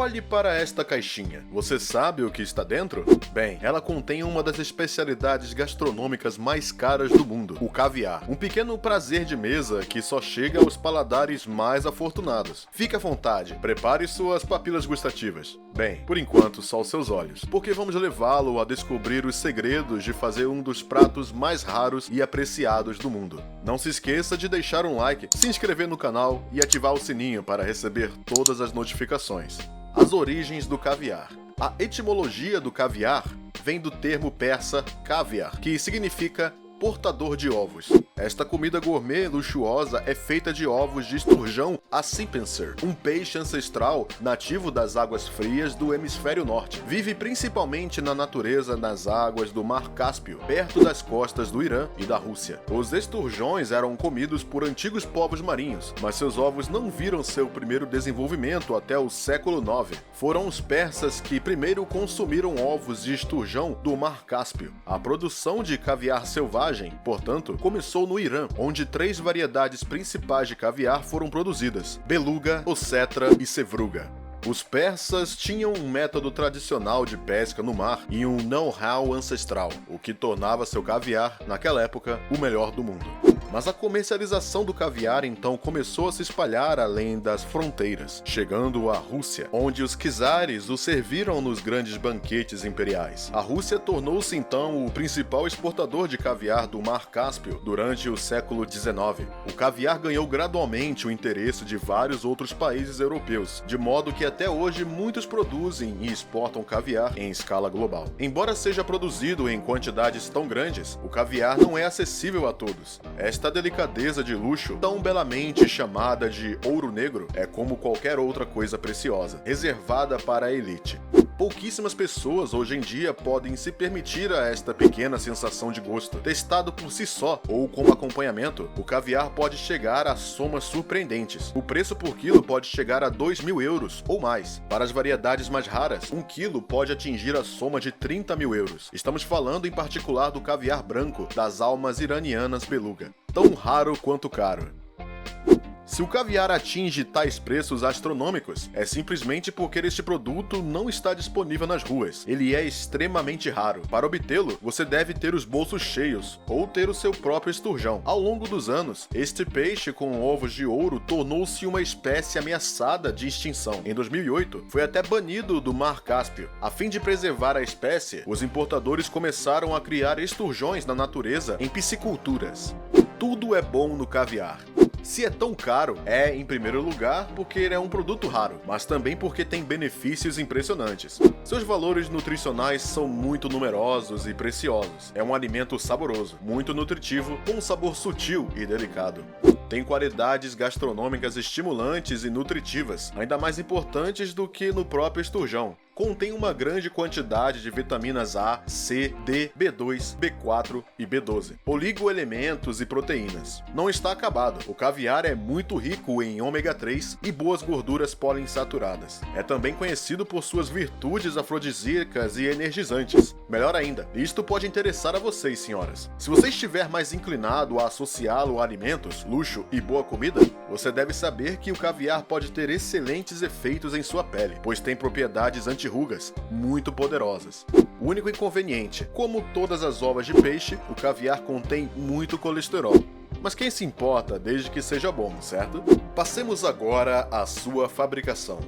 Olhe para esta caixinha. Você sabe o que está dentro? Bem, ela contém uma das especialidades gastronômicas mais caras do mundo, o caviar. Um pequeno prazer de mesa que só chega aos paladares mais afortunados. Fique à vontade, prepare suas papilas gustativas. Bem, por enquanto só os seus olhos, porque vamos levá-lo a descobrir os segredos de fazer um dos pratos mais raros e apreciados do mundo. Não se esqueça de deixar um like, se inscrever no canal e ativar o sininho para receber todas as notificações. As origens do caviar. A etimologia do caviar vem do termo persa caviar, que significa portador de ovos. Esta comida gourmet luxuosa é feita de ovos de esturjão acípenser, um peixe ancestral nativo das águas frias do hemisfério norte. Vive principalmente na natureza nas águas do Mar Cáspio, perto das costas do Irã e da Rússia. Os esturjões eram comidos por antigos povos marinhos, mas seus ovos não viram seu primeiro desenvolvimento até o século IX. Foram os persas que primeiro consumiram ovos de esturjão do Mar Cáspio. A produção de caviar selvagem, portanto, começou no Irã, onde 3 variedades principais de caviar foram produzidas: beluga, ossetra e sevruga. Os persas tinham um método tradicional de pesca no mar e um know-how ancestral, o que tornava seu caviar, naquela época, o melhor do mundo. Mas a comercialização do caviar então começou a se espalhar além das fronteiras, chegando à Rússia, onde os czares o serviram nos grandes banquetes imperiais. A Rússia tornou-se então o principal exportador de caviar do Mar Cáspio durante o século XIX. O caviar ganhou gradualmente o interesse de vários outros países europeus, de modo que até hoje muitos produzem e exportam caviar em escala global. Embora seja produzido em quantidades tão grandes, o caviar não é acessível a todos. Esta delicadeza de luxo, tão belamente chamada de ouro negro, é como qualquer outra coisa preciosa, reservada para a elite. Pouquíssimas pessoas hoje em dia podem se permitir a esta pequena sensação de gosto. Testado por si só ou como acompanhamento, o caviar pode chegar a somas surpreendentes. O preço por quilo pode chegar a 2.000 euros ou mais. Para as variedades mais raras, 1 quilo pode atingir a soma de 30.000 euros. Estamos falando em particular do caviar branco das almas iranianas beluga, tão raro quanto caro. Se o caviar atinge tais preços astronômicos, é simplesmente porque este produto não está disponível nas ruas. Ele é extremamente raro. Para obtê-lo, você deve ter os bolsos cheios ou ter o seu próprio esturjão. Ao longo dos anos, este peixe com ovos de ouro tornou-se uma espécie ameaçada de extinção. Em 2008, foi até banido do Mar Cáspio. A fim de preservar a espécie, os importadores começaram a criar esturjões na natureza em pisciculturas. Tudo é bom no caviar. Se é tão caro, é, em primeiro lugar, porque ele é um produto raro, mas também porque tem benefícios impressionantes. Seus valores nutricionais são muito numerosos e preciosos. É um alimento saboroso, muito nutritivo, com um sabor sutil e delicado. Tem qualidades gastronômicas estimulantes e nutritivas, ainda mais importantes do que no próprio esturjão. Contém uma grande quantidade de vitaminas A, C, D, B2, B4 e B12, oligoelementos e proteínas. Não está acabado, o caviar é muito rico em ômega 3 e boas gorduras poliinsaturadas. É também conhecido por suas virtudes afrodisíacas e energizantes. Melhor ainda, isto pode interessar a vocês, senhoras. Se você estiver mais inclinado a associá-lo a alimentos, luxo e boa comida, você deve saber que o caviar pode ter excelentes efeitos em sua pele, pois tem propriedades antirrugas muito poderosas. O único inconveniente, como todas as ovas de peixe, o caviar contém muito colesterol. Mas quem se importa desde que seja bom, certo? Passemos agora à sua fabricação.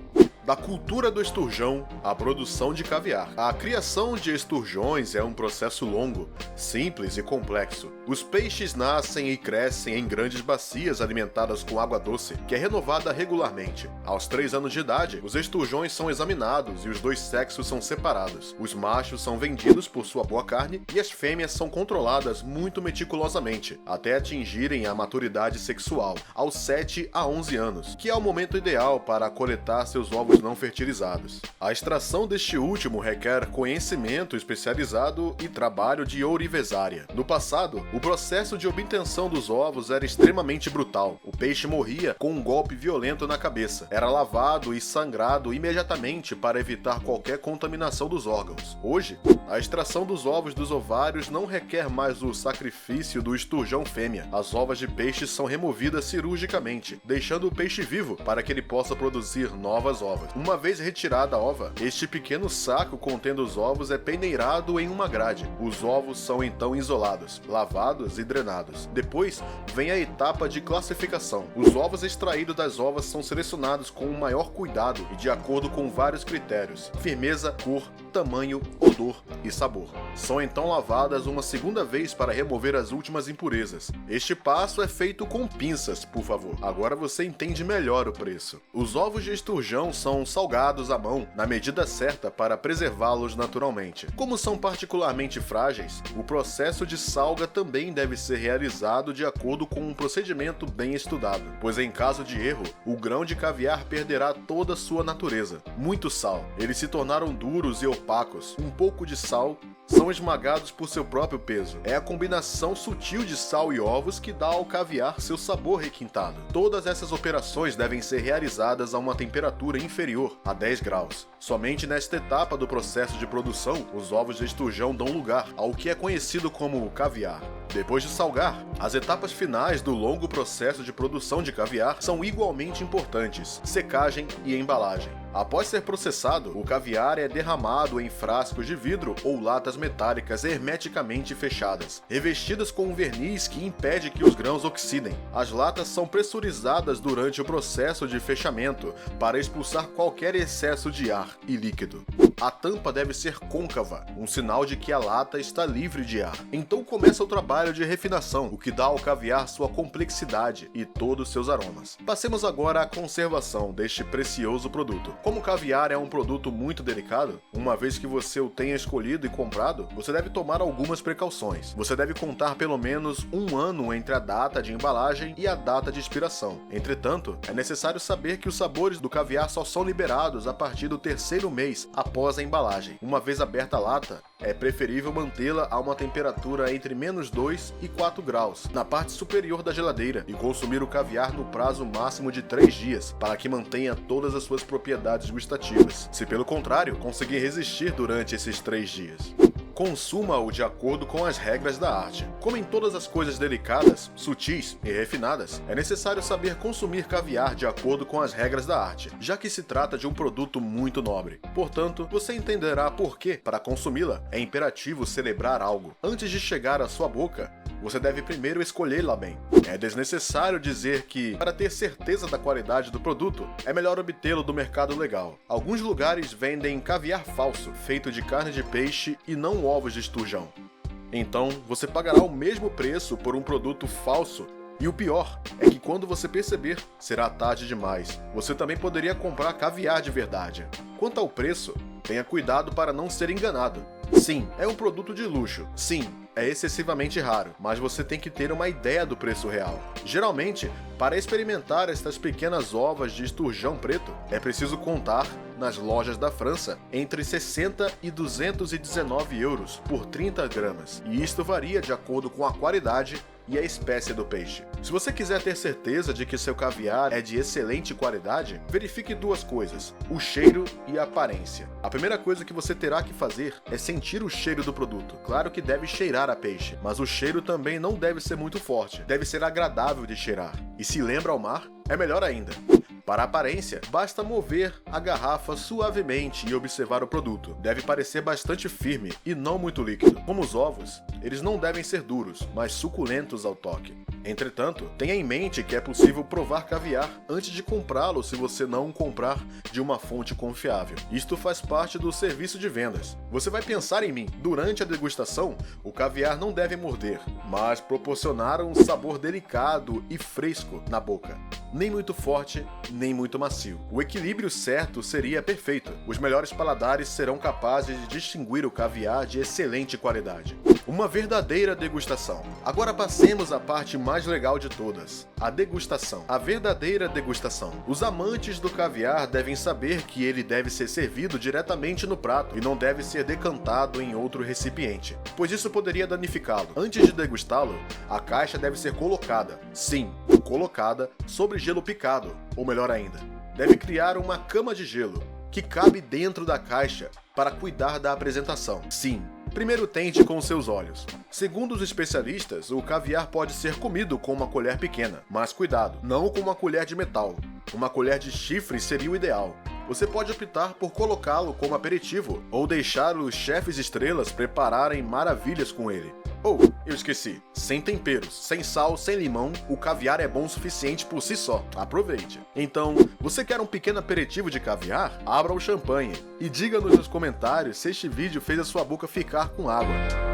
Da cultura do esturjão à produção de caviar. A criação de esturjões é um processo longo, simples e complexo. Os peixes nascem e crescem em grandes bacias alimentadas com água doce, que é renovada regularmente. Aos 3 anos de idade, os esturjões são examinados e os 2 sexos são separados. Os machos são vendidos por sua boa carne e as fêmeas são controladas muito meticulosamente, até atingirem a maturidade sexual, aos 7 a 11 anos, que é o momento ideal para coletar seus ovos não fertilizados. A extração deste último requer conhecimento especializado e trabalho de ourivesária. No passado, o processo de obtenção dos ovos era extremamente brutal. O peixe morria com um golpe violento na cabeça. Era lavado e sangrado imediatamente para evitar qualquer contaminação dos órgãos. Hoje, a extração dos ovos dos ovários não requer mais o sacrifício do esturjão fêmea. As ovas de peixe são removidas cirurgicamente, deixando o peixe vivo para que ele possa produzir novas ovas. ovos. Uma vez retirada a ova, este pequeno saco contendo os ovos é peneirado em uma grade. Os ovos são então isolados, lavados e drenados. Depois vem a etapa de classificação. Os ovos extraídos das ovas são selecionados com o maior cuidado e de acordo com vários critérios: firmeza, cor, tamanho, odor e sabor. São então lavadas uma segunda vez para remover as últimas impurezas. Este passo é feito com pinças, por favor. Agora você entende melhor o preço. Os ovos de esturjão são salgados à mão, na medida certa para preservá-los naturalmente. Como são particularmente frágeis, o processo de salga também deve ser realizado de acordo com um procedimento bem estudado, pois em caso de erro, o grão de caviar perderá toda sua natureza. Muito sal. Eles se tornaram duros e opacos. Um pouco de sal são esmagados por seu próprio peso. É a combinação sutil de sal e ovos que dá ao caviar seu sabor requintado. Todas essas operações devem ser realizadas a uma temperatura inferior a 10 graus. Somente nesta etapa do processo de produção, os ovos de esturjão dão lugar ao que é conhecido como caviar. Depois de salgar, as etapas finais do longo processo de produção de caviar são igualmente importantes: secagem e embalagem. Após ser processado, o caviar é derramado em frascos de vidro ou latas metálicas hermeticamente fechadas, revestidas com um verniz que impede que os grãos oxidem. As latas são pressurizadas durante o processo de fechamento para expulsar qualquer excesso de ar e líquido. A tampa deve ser côncava, um sinal de que a lata está livre de ar. Então começa o trabalho de refinação, o que dá ao caviar sua complexidade e todos seus aromas. Passemos agora à conservação deste precioso produto. Como o caviar é um produto muito delicado, uma vez que você o tenha escolhido e comprado, você deve tomar algumas precauções. Você deve contar pelo menos um ano entre a data de embalagem e a data de expiração. Entretanto, é necessário saber que os sabores do caviar só são liberados a partir do terceiro mês após a embalagem. Uma vez aberta a lata, é preferível mantê-la a uma temperatura entre -2 e 4 graus, na parte superior da geladeira, e consumir o caviar no prazo máximo de 3 dias, para que mantenha todas as suas propriedades gustativas. Se pelo contrário, conseguir resistir durante esses 3 dias. Consuma-o de acordo com as regras da arte. Como em todas as coisas delicadas, sutis e refinadas, é necessário saber consumir caviar de acordo com as regras da arte, já que se trata de um produto muito nobre. Portanto, você entenderá por que, para consumi-la, é imperativo celebrar algo. Antes de chegar à sua boca, você deve primeiro escolhê-la bem. É desnecessário dizer que, para ter certeza da qualidade do produto, é melhor obtê-lo do mercado legal. Alguns lugares vendem caviar falso, feito de carne de peixe e não ovos de esturjão. Então, você pagará o mesmo preço por um produto falso. E o pior é que quando você perceber, será tarde demais. Você também poderia comprar caviar de verdade. Quanto ao preço, tenha cuidado para não ser enganado. Sim, é um produto de luxo. Sim, é excessivamente raro, mas você tem que ter uma ideia do preço real. Geralmente, para experimentar estas pequenas ovas de esturjão preto, é preciso contar, nas lojas da França, entre 60 e 219 euros por 30 gramas, e isto varia de acordo com a qualidade e a espécie do peixe. Se você quiser ter certeza de que seu caviar é de excelente qualidade, verifique duas coisas: o cheiro e a aparência. A primeira coisa que você terá que fazer é sentir o cheiro do produto. Claro que deve cheirar a peixe, mas o cheiro também não deve ser muito forte, deve ser agradável de cheirar. E se lembra ao mar, é melhor ainda. Para a aparência, basta mover a garrafa suavemente e observar o produto. Deve parecer bastante firme e não muito líquido. Como os ovos, eles não devem ser duros, mas suculentos ao toque. Entretanto, tenha em mente que é possível provar caviar antes de comprá-lo se você não o comprar de uma fonte confiável. Isto faz parte do serviço de vendas. Você vai pensar em mim. Durante a degustação, o caviar não deve morder, mas proporcionar um sabor delicado e fresco na boca. Nem muito forte, nem muito macio. O equilíbrio certo seria perfeito. Os melhores paladares serão capazes de distinguir o caviar de excelente qualidade. Uma verdadeira degustação. Agora passemos à parte mais legal de todas, a degustação. A verdadeira degustação. Os amantes do caviar devem saber que ele deve ser servido diretamente no prato e não deve ser decantado em outro recipiente, pois isso poderia danificá-lo. Antes de degustá-lo, a caixa deve ser colocada, sim, colocada sobre gelo picado, ou melhor ainda, deve criar uma cama de gelo que cabe dentro da caixa para cuidar da apresentação. Sim, primeiro tente com seus olhos. Segundo os especialistas, o caviar pode ser comido com uma colher pequena, mas cuidado, não com uma colher de metal. Uma colher de chifre seria o ideal. Você pode optar por colocá-lo como aperitivo ou deixar os chefes estrelas prepararem maravilhas com ele. Eu esqueci, sem temperos, sem sal, sem limão, o caviar é bom o suficiente por si só. Aproveite! Então, você quer um pequeno aperitivo de caviar? Abra o champanhe e diga-nos nos comentários se este vídeo fez a sua boca ficar com água.